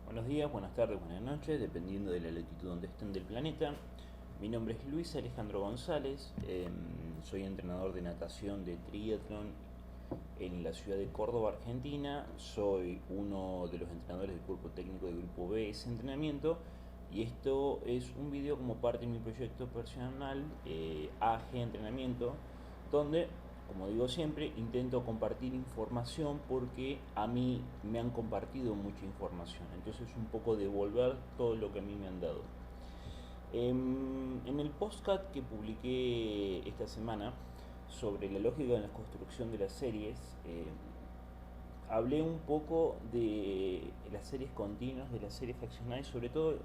Buenos días, buenas tardes, buenas noches, dependiendo de la latitud donde estén del planeta. Mi nombre es Luis Alejandro González, soy entrenador de natación de triatlón en la ciudad de Córdoba, Argentina. Soy uno de los entrenadores del cuerpo técnico del grupo B, ese entrenamiento. Y esto es un video como parte de mi proyecto personal, AG Entrenamiento, donde, como digo siempre, intento compartir información porque a mí me han compartido mucha información. Entonces un poco devolver todo lo que a mí me han dado. En el podcast que publiqué esta semana sobre la lógica de la construcción de las series, hablé un poco de las series continuas, de las series fraccionadas y sobre todo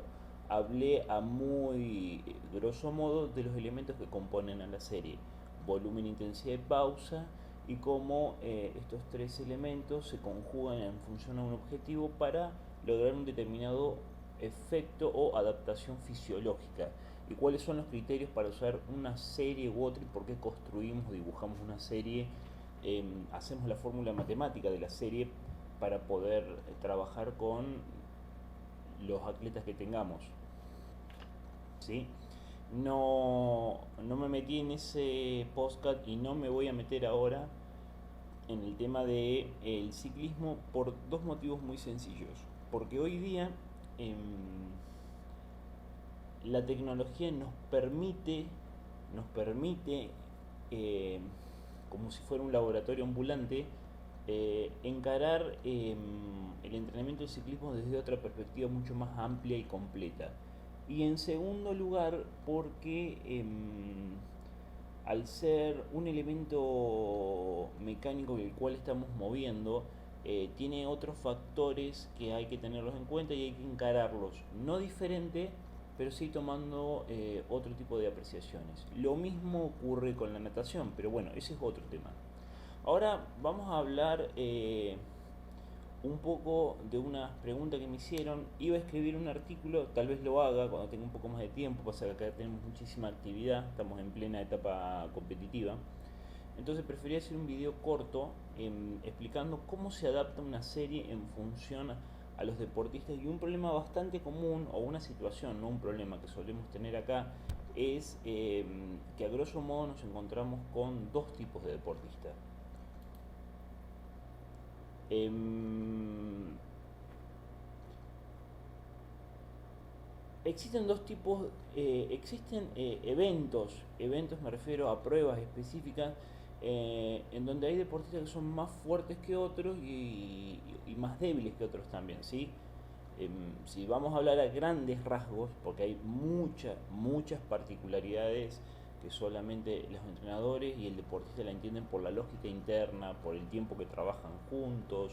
hablé a muy grosso modo de los elementos que componen a la serie: volumen, intensidad y pausa, y cómo estos tres elementos se conjugan en función a un objetivo para lograr un determinado efecto o adaptación fisiológica, y cuáles son los criterios para usar una serie u otra y por qué construimos o dibujamos una serie. Hacemos la fórmula matemática de la serie para poder trabajar con los atletas que tengamos, ¿sí? No me metí en ese podcast y no me voy a meter ahora en el tema del ciclismo por dos motivos muy sencillos. Porque hoy día eh, la tecnología nos permite eh, como si fuera un laboratorio ambulante, encarar el entrenamiento del ciclismo desde otra perspectiva mucho más amplia y completa. Y en segundo lugar, porque al ser un elemento mecánico el cual estamos moviendo, tiene otros factores que hay que tenerlos en cuenta y hay que encararlos no diferente, pero sí tomando otro tipo de apreciaciones. Lo mismo ocurre con la natación, pero bueno, ese es otro tema. Ahora vamos a hablar un poco de unas preguntas que me hicieron. Iba a escribir un artículo, tal vez lo haga cuando tenga un poco más de tiempo, pasa que acá tenemos muchísima actividad, estamos en plena etapa competitiva. Entonces preferí hacer un video corto explicando cómo se adapta una serie en función a los deportistas. Y un problema bastante común, o una situación, no un problema que solemos tener acá, es que a grosso modo nos encontramos con dos tipos de deportistas. Em, Existen dos tipos, existen eventos me refiero a pruebas específicas, en donde hay deportistas que son más fuertes que otros y más débiles que otros también, ¿sí? Si vamos a hablar a grandes rasgos, porque hay muchas particularidades que solamente los entrenadores y el deportista la entienden por la lógica interna, por el tiempo que trabajan juntos,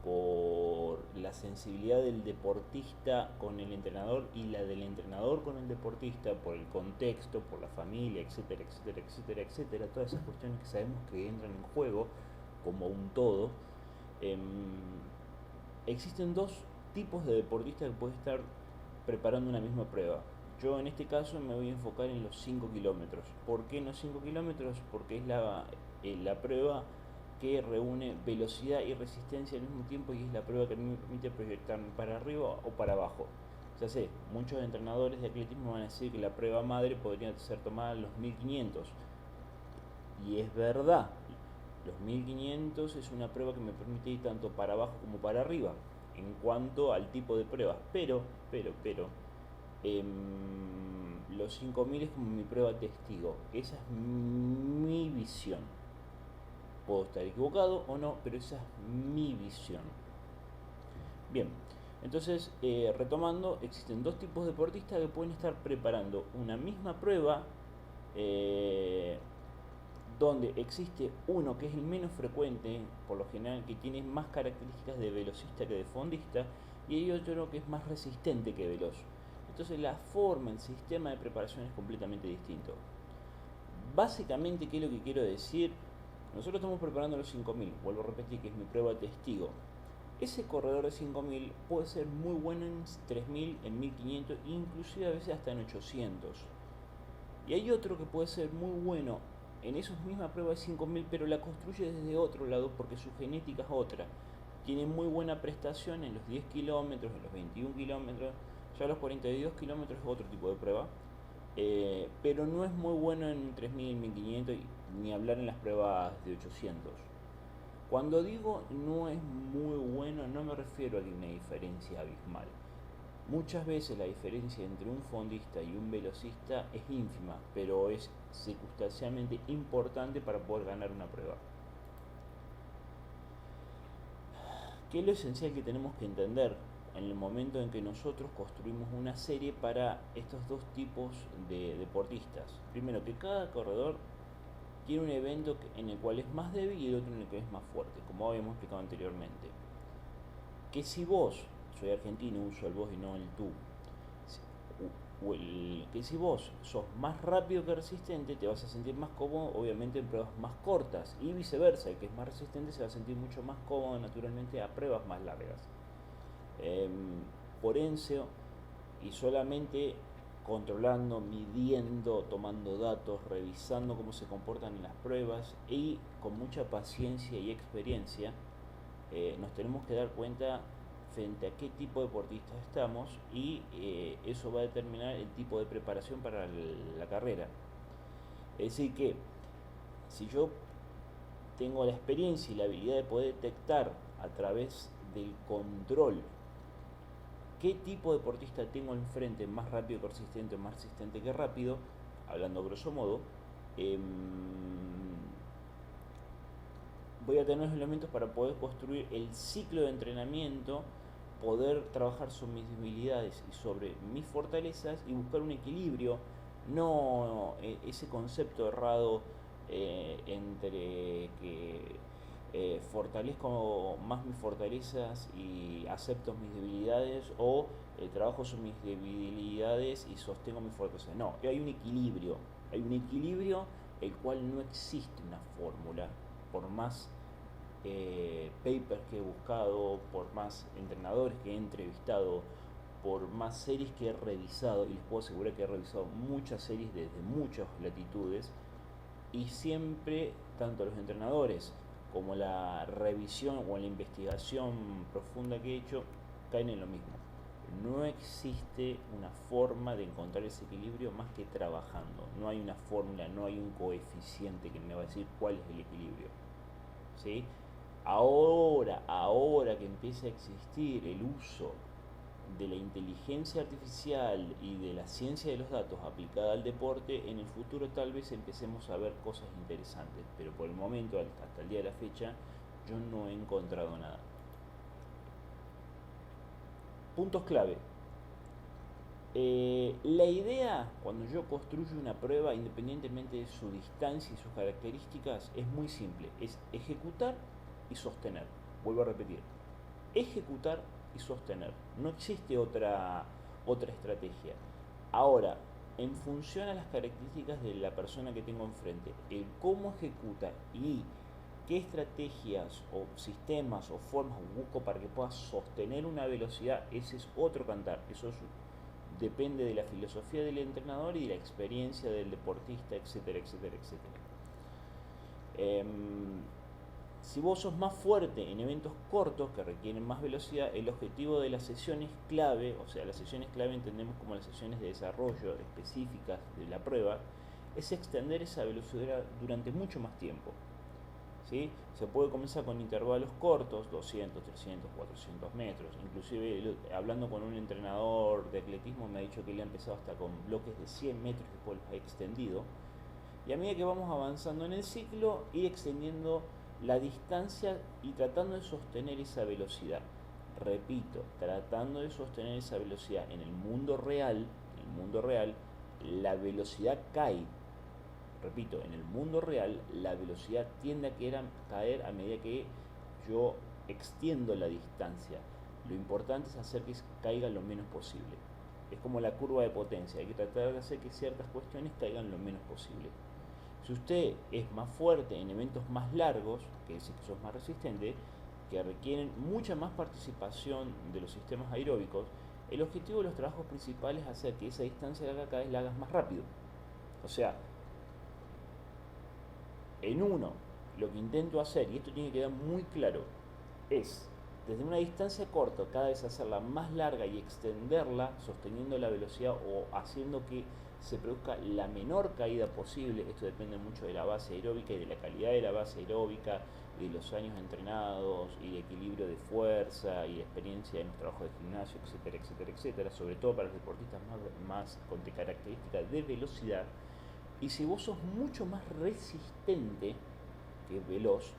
por la sensibilidad del deportista con el entrenador y la del entrenador con el deportista, por el contexto, por la familia, etcétera, etcétera, etcétera, etcétera, todas esas cuestiones que sabemos que entran en juego como un todo. Em, Existen dos tipos de deportistas que pueden estar preparando una misma prueba. Yo en este caso me voy a enfocar en los 5 kilómetros. ¿Por qué en los 5 kilómetros? Porque es la prueba que reúne velocidad y resistencia al mismo tiempo, y es la prueba que a mí me permite proyectarme para arriba o para abajo. Ya sé, muchos entrenadores de atletismo van a decir que la prueba madre podría ser tomada en los 1500. Y es verdad, los 1500 es una prueba que me permite ir tanto para abajo como para arriba en cuanto al tipo de pruebas. Pero, los 5000 es como mi prueba testigo. Esa es mi visión. Puedo estar equivocado o no, pero esa es mi visión. Bien, entonces, retomando, existen dos tipos de deportistas que pueden estar preparando una misma prueba, eh, donde existe uno que es el menos frecuente, por lo general, que tiene más características de velocista que de fondista, y hay otro que es más resistente que veloz. Entonces la forma, el sistema de preparación es completamente distinto. Básicamente, ¿qué es lo que quiero decir? Nosotros estamos preparando los 5000, vuelvo a repetir que es mi prueba testigo. Ese corredor de 5000 puede ser muy bueno en 3000, en 1500, inclusive a veces hasta en 800. Y hay otro que puede ser muy bueno en esas mismas pruebas de 5000, pero la construye desde otro lado porque su genética es otra. tiene muy buena prestación en los 10 kilómetros, en los 21 kilómetros, ya los 42 kilómetros es otro tipo de prueba, pero no es muy bueno en 3000, 1500 ni hablar en las pruebas de 800. Cuando digo no es muy bueno, no me refiero a que hay una diferencia abismal. Muchas veces la diferencia entre un fondista y un velocista es ínfima, pero es circunstancialmente importante para poder ganar una prueba. ¿Qué es lo esencial que tenemos que entender en el momento en que nosotros construimos una serie para estos dos tipos de deportistas? Primero, que cada corredor tiene un evento en el cual es más débil y el otro en el que es más fuerte, como habíamos explicado anteriormente. Que si vos, soy argentino, uso el vos y no el tú, que si vos sos más rápido que resistente, te vas a sentir más cómodo obviamente en pruebas más cortas, y viceversa, el que es más resistente se va a sentir mucho más cómodo naturalmente a pruebas más largas. Por eso, y solamente controlando, midiendo, tomando datos, revisando cómo se comportan en las pruebas y con mucha paciencia y experiencia, nos tenemos que dar cuenta frente a qué tipo de deportistas estamos, y eso va a determinar el tipo de preparación para la carrera. Es decir que si yo tengo la experiencia y la habilidad de poder detectar a través del control qué tipo de deportista tengo enfrente, más rápido que resistente, más resistente que rápido, hablando grosso modo, voy a tener los elementos para poder construir el ciclo de entrenamiento, poder trabajar sobre mis debilidades y sobre mis fortalezas y buscar un equilibrio, no ese concepto errado entre que fortalezco más mis fortalezas y acepto mis debilidades, o trabajo sobre mis debilidades y sostengo mis fortalezas. No, hay un equilibrio el cual no existe una fórmula, por más papers que he buscado, por más entrenadores que he entrevistado, por más series que he revisado, y les puedo asegurar que he revisado muchas series desde muchas latitudes, y siempre tanto los entrenadores como la revisión o la investigación profunda que he hecho caen en lo mismo. No existe una forma de encontrar ese equilibrio más que trabajando. No hay una fórmula, no hay un coeficiente que me va a decir cuál es el equilibrio, ¿sí? Ahora que empieza a existir el uso de la inteligencia artificial y de la ciencia de los datos aplicada al deporte, en el futuro tal vez empecemos a ver cosas interesantes, pero por el momento, hasta el día de la fecha, yo no he encontrado nada. Puntos clave. La idea, cuando yo construyo una prueba, independientemente de su distancia y sus características, es muy simple: es ejecutar y sostener. Vuelvo a repetir: ejecutar y sostener. No existe otra estrategia. Ahora, en función a las características de la persona que tengo enfrente, el cómo ejecuta y qué estrategias o sistemas o formas busco para que pueda sostener una velocidad, ese es otro cantar. Eso depende de la filosofía del entrenador y de la experiencia del deportista, etcétera, etcétera, etcétera. Si vos sos más fuerte en eventos cortos que requieren más velocidad, el objetivo de las sesiones clave, o sea, las sesiones clave entendemos como las sesiones de desarrollo específicas de la prueba, es extender esa velocidad durante mucho más tiempo, ¿sí? Se puede comenzar con intervalos cortos, 200, 300, 400 metros. Inclusive, hablando con un entrenador de atletismo, me ha dicho que él ha empezado hasta con bloques de 100 metros y después los ha extendido. Y a medida que vamos avanzando en el ciclo, ir extendiendo la distancia y tratando de sostener esa velocidad. Repito, tratando de sostener esa velocidad. En el mundo real, la velocidad cae. Repito, en el mundo real la velocidad tiende a caer a medida que yo extiendo la distancia. Lo importante es hacer que caiga lo menos posible. Es como la curva de potencia, hay que tratar de hacer que ciertas cuestiones caigan lo menos posible. Si usted es más fuerte en eventos más largos, que decir que sos más resistente, que requieren mucha más participación de los sistemas aeróbicos, el objetivo de los trabajos principales es hacer que esa distancia larga cada vez la hagas más rápido. O sea, en uno, lo que intento hacer, y esto tiene que quedar muy claro, es desde una distancia corta, cada vez hacerla más larga y extenderla, sosteniendo la velocidad o haciendo que se produzca la menor caída posible. Esto depende mucho de la base aeróbica y de la calidad de la base aeróbica y de los años entrenados y de equilibrio de fuerza y de experiencia en los trabajos de gimnasio, etcétera, etcétera, etcétera, sobre todo para los deportistas más con características de velocidad. Y si vos sos mucho más resistente que veloz,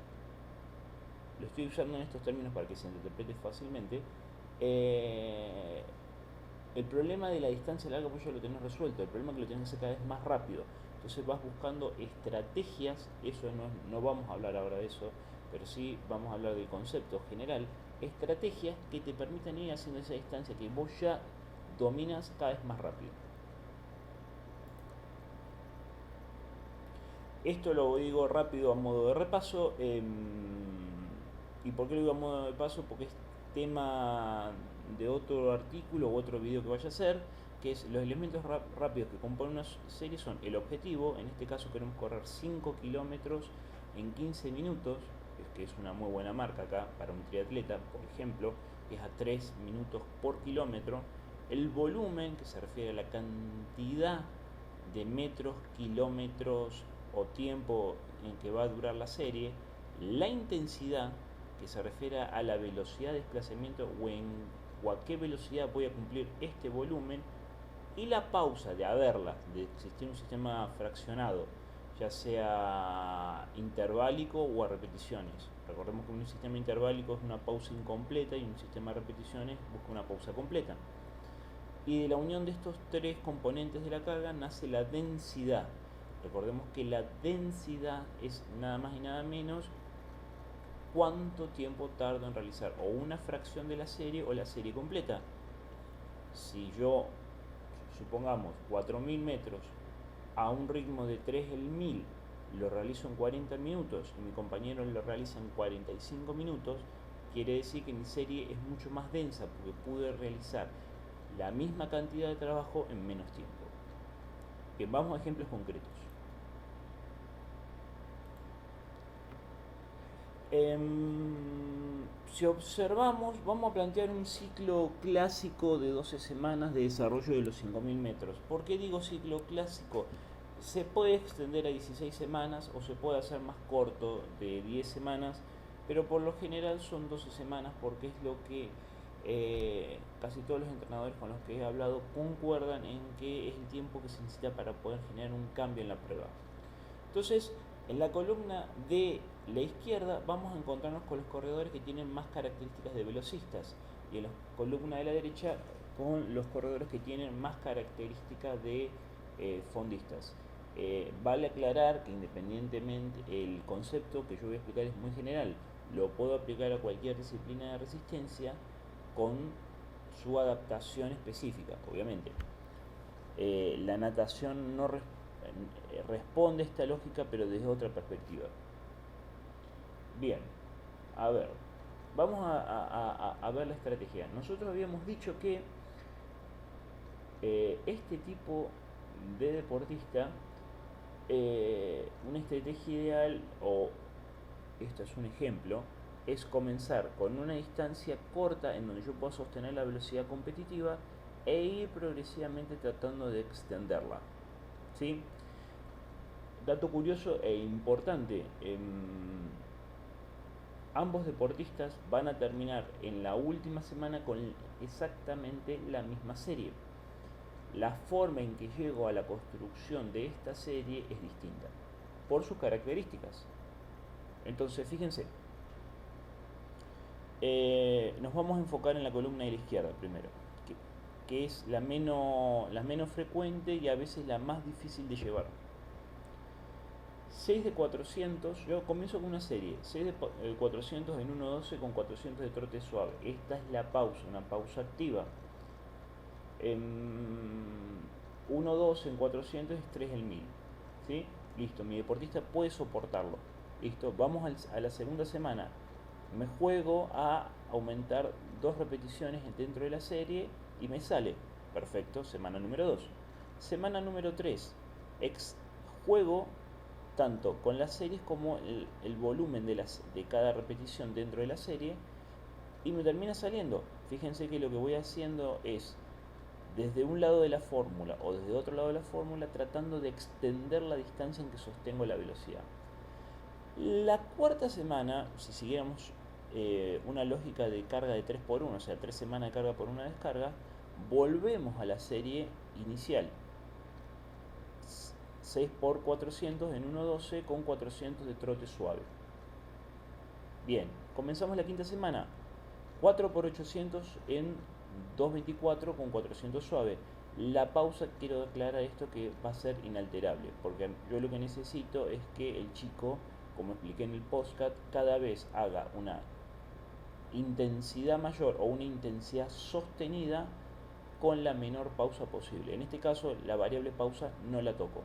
lo estoy usando en estos términos para que se interprete fácilmente, el problema de la distancia larga pues ya lo tenés resuelto, el problema es que lo tenés que hacer cada vez más rápido. Entonces vas buscando estrategias, eso no vamos a hablar ahora de eso, pero sí vamos a hablar del concepto general, estrategias que te permitan ir haciendo esa distancia que vos ya dominas cada vez más rápido. Esto lo digo rápido a modo de repaso. ¿Y por qué lo digo a modo de repaso? Porque es tema de otro artículo u otro video que vaya a hacer, que es los elementos rápidos que componen una serie son el objetivo. En este caso queremos correr 5 kilómetros en 15 minutos, que es una muy buena marca acá para un triatleta, por ejemplo, que es a 3 minutos por kilómetro. El volumen, que se refiere a la cantidad de metros, kilómetros o tiempo en que va a durar la serie. La intensidad, que se refiere a la velocidad de desplazamiento o a qué velocidad voy a cumplir este volumen. Y la pausa de haberla, de existir un sistema fraccionado, ya sea interválico o a repeticiones. Recordemos que un sistema interválico es una pausa incompleta y un sistema de repeticiones busca una pausa completa. Y de la unión de estos tres componentes de la carga nace la densidad. Recordemos que la densidad es nada más y nada menos cuánto tiempo tardo en realizar o una fracción de la serie o la serie completa. Si yo, supongamos, 4000 metros a un ritmo de 3 el 1000 lo realizo en 40 minutos y mi compañero lo realiza en 45 minutos, quiere decir que mi serie es mucho más densa porque pude realizar la misma cantidad de trabajo en menos tiempo. Bien, vamos a ejemplos concretos. Si observamos, vamos a plantear un ciclo clásico de 12 semanas de desarrollo de los 5000 metros. ¿Por qué digo ciclo clásico? Se puede extender a 16 semanas o se puede hacer más corto de 10 semanas, pero por lo general son 12 semanas porque es lo que casi todos los entrenadores con los que he hablado concuerdan en que es el tiempo que se necesita para poder generar un cambio en la prueba. Entonces, en la columna de la izquierda vamos a encontrarnos con los corredores que tienen más características de velocistas y en la columna de la derecha con los corredores que tienen más características de fondistas. Vale aclarar que independientemente el concepto que yo voy a explicar es muy general, lo puedo aplicar a cualquier disciplina de resistencia con su adaptación específica, obviamente. La natación no responde a esta lógica, pero desde otra perspectiva. Bien, a ver, vamos a ver la estrategia. Nosotros habíamos dicho que este tipo de deportista, una estrategia ideal, o esto es un ejemplo, es comenzar con una distancia corta en donde yo pueda sostener la velocidad competitiva e ir progresivamente tratando de extenderla. ¿Sí? Dato curioso e importante, ambos deportistas van a terminar en la última semana con exactamente la misma serie. La forma en que llego a la construcción de esta serie es distinta por sus características. Entonces, fíjense, nos vamos a enfocar en la columna de la izquierda primero, que es la menos frecuente y a veces la más difícil de llevar. 6 de 400, yo comienzo con una serie, 6 de 400 en 1.12 con 400 de trote suave. Esta es la pausa, una pausa activa. 1.12 en 400 es 3 el 1000. ¿Sí? Listo, mi deportista puede soportarlo. Listo, vamos a la segunda semana. Me juego a aumentar 2 repeticiones dentro de la serie y me sale. Perfecto, semana número 2. Semana número 3. Juego tanto con las series como el volumen de cada repetición dentro de la serie y me termina saliendo. Fíjense que lo que voy haciendo es, desde un lado de la fórmula o desde otro lado de la fórmula, tratando de extender la distancia en que sostengo la velocidad. La cuarta semana, si siguiéramos una lógica de carga de 3 por 1, o sea, 3 semanas de carga por una descarga, volvemos a la serie inicial. 6 por 400 en 1.12 con 400 de trote suave. Bien, comenzamos la quinta semana. 4 por 800 en 2.24 con 400 suave. La pausa, quiero aclarar esto, que va a ser inalterable, porque yo lo que necesito es que el chico, como expliqué en el podcast, cada vez haga una intensidad mayor o una intensidad sostenida con la menor pausa posible. En este caso, la variable pausa no la toco.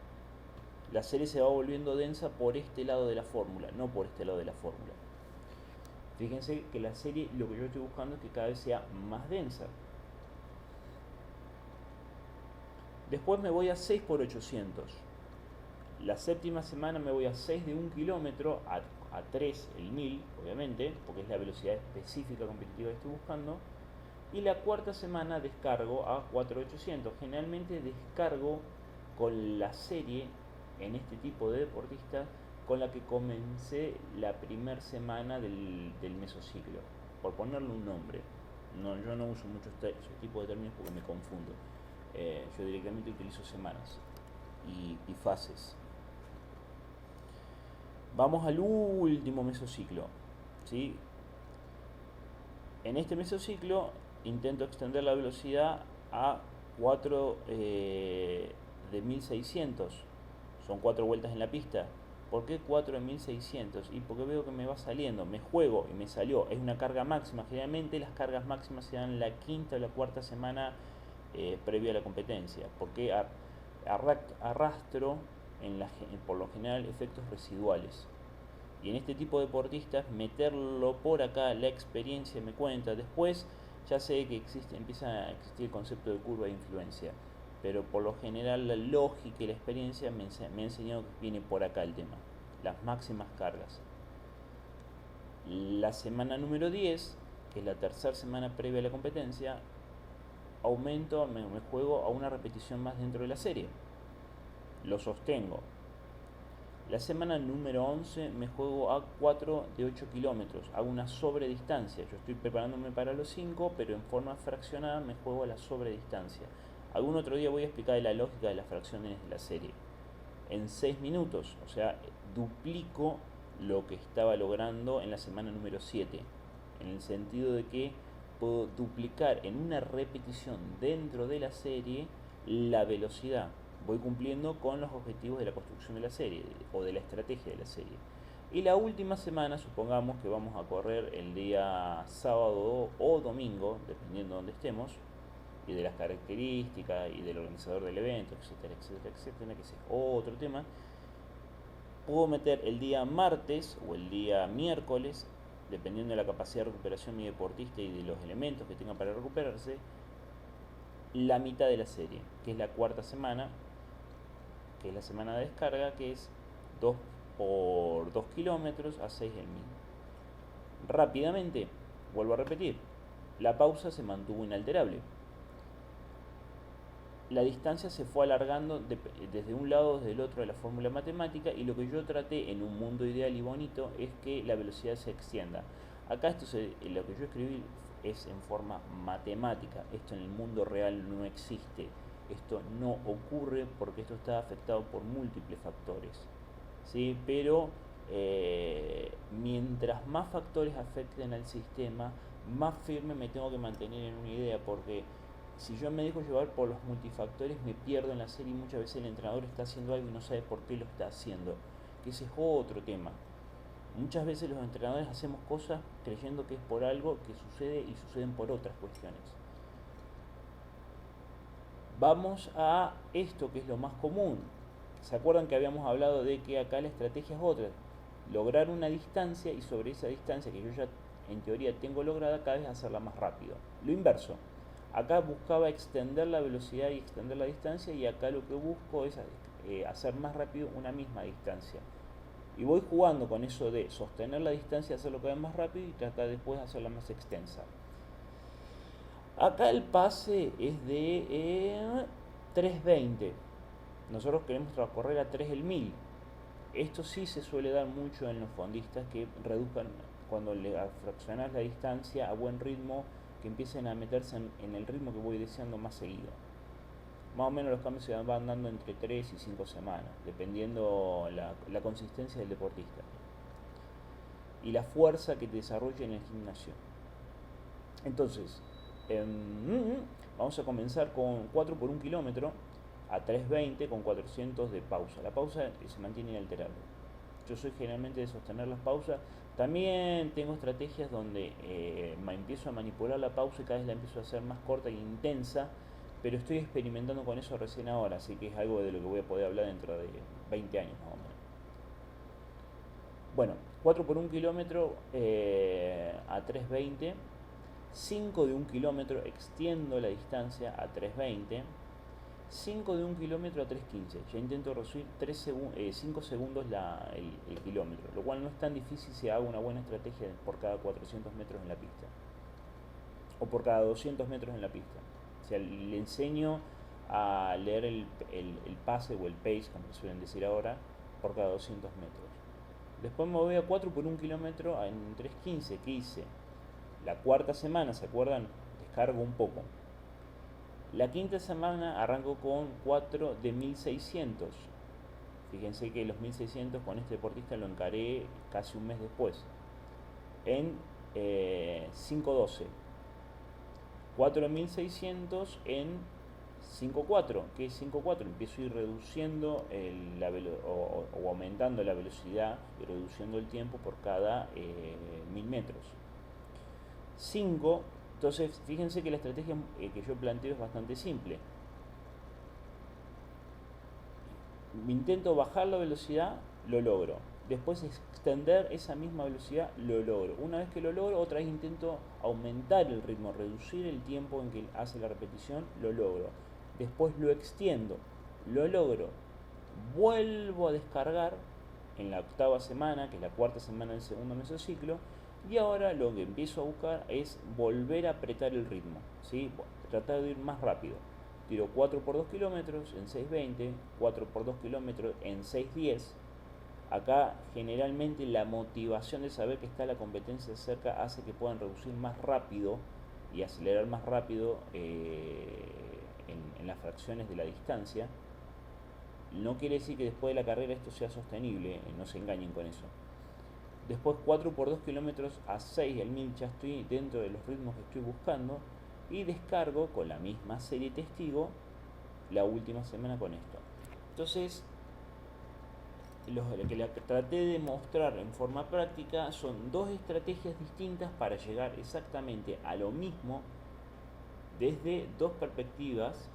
La serie se va volviendo densa por este lado de la fórmula, no por este lado de la fórmula. Fíjense que la serie, lo que yo estoy buscando es que cada vez sea más densa. Después me voy a 6 por 800. La séptima semana me voy a 6 de 1 kilómetro, a 3 el 1000, obviamente, porque es la velocidad específica competitiva que estoy buscando. Y la cuarta semana descargo a 4.800. Generalmente descargo con la serie, en este tipo de deportistas, con la que comencé la primera semana del mesociclo, por ponerle un nombre. No, yo no uso mucho ese tipo de términos porque me confundo. Yo directamente utilizo semanas y fases. Vamos al último mesociclo, ¿sí? En este mesociclo intento extender la velocidad a 4 de 1600. Son 4 vueltas en la pista. ¿Por qué 4 de 1600? Y porque veo que me va saliendo, me juego y me salió. Es una carga máxima. Generalmente las cargas máximas se dan la quinta o la cuarta semana previa a la competencia. Porque arrastro por lo general efectos residuales. Y en este tipo de deportistas, meterlo por acá, la experiencia me cuenta. Después ya sé que empieza a existir el concepto de curva de influencia. Pero por lo general la lógica y la experiencia me ha enseñado que viene por acá el tema. Las máximas cargas. La semana número 10, que es la tercera semana previa a la competencia, aumento, me juego a una repetición más dentro de la serie. Lo sostengo. La semana número 11 me juego a 4 de 8 kilómetros, hago una sobredistancia. Yo estoy preparándome para los 5, pero en forma fraccionada me juego a la sobredistancia. Algún otro día voy a explicar la lógica de las fracciones de la serie. En 6 minutos, o sea, duplico lo que estaba logrando en la semana número 7, en el sentido de que puedo duplicar en una repetición dentro de la serie la velocidad. Voy cumpliendo con los objetivos de la construcción de la serie o de la estrategia de la serie. Y la última semana, supongamos que vamos a correr el día sábado o domingo, dependiendo de donde estemos, y de las características y del organizador del evento, etcétera, etcétera, etcétera, que ese es otro tema. Puedo meter el día martes o el día miércoles, dependiendo de la capacidad de recuperación de mi deportista y de los elementos que tenga para recuperarse, la mitad de la serie, que es la cuarta semana, que es la semana de descarga, que es 2 por 2 kilómetros a 6 el 1000. Rápidamente, vuelvo a repetir, la pausa se mantuvo inalterable. La distancia se fue alargando desde un lado o desde el otro de la fórmula matemática, y lo que yo traté en un mundo ideal y bonito es que la velocidad se extienda. Acá lo que yo escribí es en forma matemática. Esto en el mundo real no existe. Esto no ocurre porque esto está afectado por múltiples factores, ¿sí? Pero mientras más factores afecten al sistema, más firme me tengo que mantener en una idea, porque si yo me dejo llevar por los multifactores me pierdo en la serie, y muchas veces el entrenador está haciendo algo y no sabe por qué lo está haciendo, que ese es otro tema. Muchas veces los entrenadores hacemos cosas creyendo que es por algo que sucede y suceden por otras cuestiones. Vamos a esto que es lo más común. ¿Se acuerdan que habíamos hablado de que acá la estrategia es otra? Lograr una distancia, y sobre esa distancia que yo ya en teoría tengo lograda, cada vez hacerla más rápido. Lo inverso. Acá buscaba extender la velocidad y extender la distancia, y acá lo que busco es hacer más rápido una misma distancia. Y voy jugando con eso de sostener la distancia, hacerlo cada vez más rápido y tratar después de hacerla más extensa. Acá el pase es de 3:20. Nosotros queremos correr a 3 el 1000. Esto sí se suele dar mucho en los fondistas que reduzcan cuando le fraccionas la distancia a buen ritmo, que empiecen a meterse en el ritmo que voy deseando más seguido. Más o menos los cambios se van dando entre 3 y 5 semanas, dependiendo la consistencia del deportista y la fuerza que te desarrolle en el gimnasio. Entonces, vamos a comenzar con 4 por 1 kilómetro a 3:20 con 400 de pausa. La pausa se mantiene inalterable. Yo soy generalmente de sostener las pausas. También tengo estrategias donde me empiezo a manipular la pausa y cada vez la empiezo a hacer más corta e intensa, pero estoy experimentando con eso recién ahora, así que es algo de lo que voy a poder hablar dentro de 20 años más o menos. Bueno, 4 por 1 kilómetro a 3:20, 5 de 1 kilómetro, extiendo la distancia a 3:20, 5 de 1 kilómetro a 3:15. Ya intento reducir 5 segundos el kilómetro, lo cual no es tan difícil si hago una buena estrategia por cada 400 metros en la pista o por cada 200 metros en la pista. O sea, le enseño a leer el pase o el pace, como suelen decir ahora, por cada 200 metros. Después me voy a 4 por 1 kilómetro en 3:15, que hice la cuarta semana, ¿se acuerdan? Descargo un poco. La quinta semana arranco con 4 de 1600. Fíjense que los 1600 con este deportista lo encaré casi un mes después. En 5:12. 4 de 1600 en 5:4. ¿Qué es 5:4? Empiezo a ir reduciendo o aumentando la velocidad y reduciendo el tiempo por cada 1000 metros. 5. Entonces, fíjense que la estrategia que yo planteo es bastante simple. Intento bajar la velocidad, lo logro. Después extender esa misma velocidad, lo logro. Una vez que lo logro, otra vez intento aumentar el ritmo, reducir el tiempo en que hace la repetición, lo logro. Después lo extiendo, lo logro. Vuelvo a descargar en la octava semana, que es la cuarta semana del segundo mesociclo. Y ahora lo que empiezo a buscar es volver a apretar el ritmo, ¿sí? Tratar de ir más rápido. Tiro 4 por 2 kilómetros en 6:20, 4 por 2 kilómetros en 6:10. Acá generalmente la motivación de saber que está la competencia cerca hace que puedan reducir más rápido y acelerar más rápido en las fracciones de la distancia. No quiere decir que después de la carrera esto sea sostenible, no se engañen con eso. Después 4 por 2 kilómetros a 6 al 1000 ya estoy dentro de los ritmos que estoy buscando y descargo con la misma serie testigo la última semana con esto. Entonces, lo que traté de mostrar en forma práctica son dos estrategias distintas para llegar exactamente a lo mismo desde dos perspectivas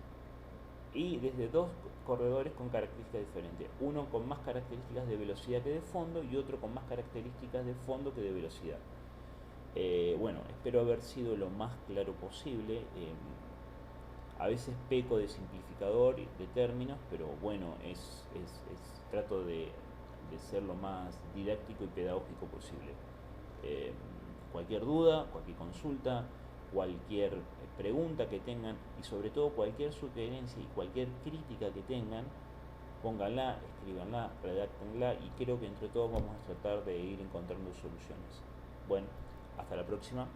y desde dos corredores con características diferentes. Uno con más características de velocidad que de fondo y otro con más características de fondo que de velocidad. Bueno, espero haber sido lo más claro posible. A veces peco de simplificador de términos, pero bueno, trato de ser lo más didáctico y pedagógico posible. Cualquier duda, cualquier consulta, cualquier pregunta que tengan y sobre todo cualquier sugerencia y cualquier crítica que tengan, pónganla, escríbanla, redáctenla y creo que entre todos vamos a tratar de ir encontrando soluciones. Bueno, hasta la próxima.